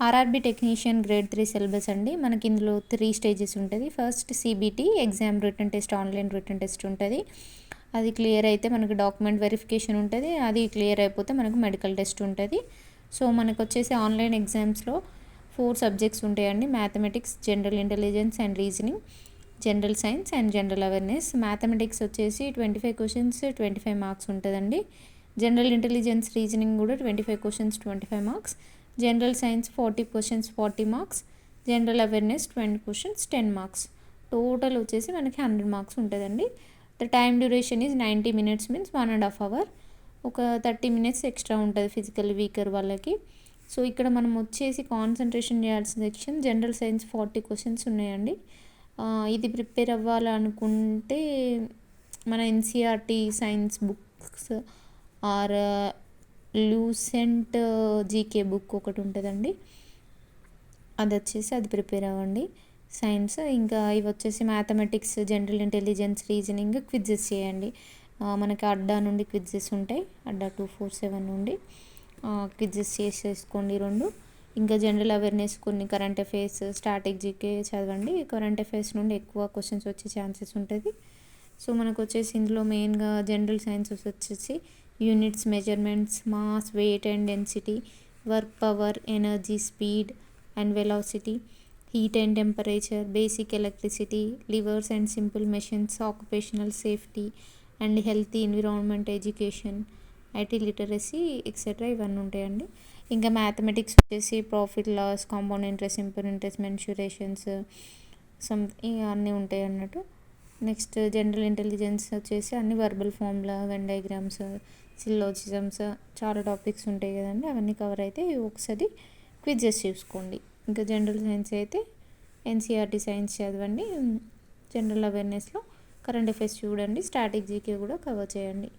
RRB technician grade 3 syllabus అండి. మనకి ఇందులో 3 స్టేజెస్ ఉంటుంది. First CBT exam written test, online written test ఉంటుంది. అది క్లియర్ అయితే మనకు డాక్యుమెంట్ వెరిఫికేషన్ ఉంటుంది. అది క్లియర్ అయిపోతే మనకు మెడికల్ టెస్ట్ ఉంటుంది. సో మనకు వచ్చేసి ఆన్లైన్ ఎగ్జామ్స్లో 4 సబ్జెక్ట్స్ ఉంటాయండి. Mathematics, general intelligence and reasoning, general science and general awareness. Mathematics వచ్చేసి 25 క్వశ్చన్స్ 25 మార్క్స్ ఉంటుందండి. జనరల్ ఇంటెలిజెన్స్, రీజనింగ్ కూడా 25 questions 25 marks. General science 40 questions 40 marks. General awareness 20 questions 10 marks. Total వచ్చేసి మనకి 100 మార్క్స్ ఉంటుందండి. The time duration is 90 minutes, means 1.5 hours. ఒక 30 minutes extra ఉంటుంది physical weaker వాళ్ళకి. So ఇక్కడ మనం వచ్చేసి కాన్సన్ట్రేషన్ చేయాల్సిన సెక్షన్ జనరల్ సైన్స్ 40 క్వశ్చన్స్ ఉన్నాయండి. ఇది ప్రిపేర్ అవ్వాలనుకుంటే మన NCERT science books or Lucent GK book ఒకటి ఉంటుందండి. అది ప్రిపేర్ అవ్వండి. సైన్స్ ఇంకా ఇవి వచ్చేసి mathematics, general intelligence, reasoning quizzes చేయండి. మనకి అడ్డా నుండి క్విజ్జెస్ ఉంటాయి. అడ్డా 247 నుండి క్విజ్జెస్ చేసేసుకోండి 2. ఇంకా జనరల్ అవేర్నెస్, కొన్ని కరెంట్ అఫైర్స్, స్టాటిక్ జీకే చదవండి. కరెంట్ అఫైర్స్ నుండి ఎక్కువ క్వశ్చన్స్ వచ్చే ఛాన్సెస్ ఉంటుంది. సో మనకు వచ్చేసి ఇందులో మెయిన్గా జనరల్ సైన్స్ వచ్చేసి units, measurements, mass, weight and density, work, power, energy, speed and velocity, heat and temperature, basic electricity, levers and simple machines, occupational safety and healthy environment, education, IT literacy etcetera ఇవన్నీ ఉంటాయండి. ఇంకా mathematics వచ్చేసి profit loss, compound interest, simple interest, mensurations అన్నీ ఉంటాయి అన్నట్టు. Next general intelligence వచ్చేసి అన్ని verbal formula, Venn diagrams, syllogisms, చాలా టాపిక్స్ ఉంటాయి కదండి. అవన్నీ కవర్ అయితే ఒకసారి క్విజెస్ చూసుకోండి. ఇంకా జనరల్ సైన్స్ అయితే ఎన్సీఆర్టీ సైన్స్ చదవండి. జనరల్ అవేర్నెస్లో కరెంట్ అఫైర్స్ చూడండి. స్టాటిక్ జీకే కూడా కవర్ చేయండి.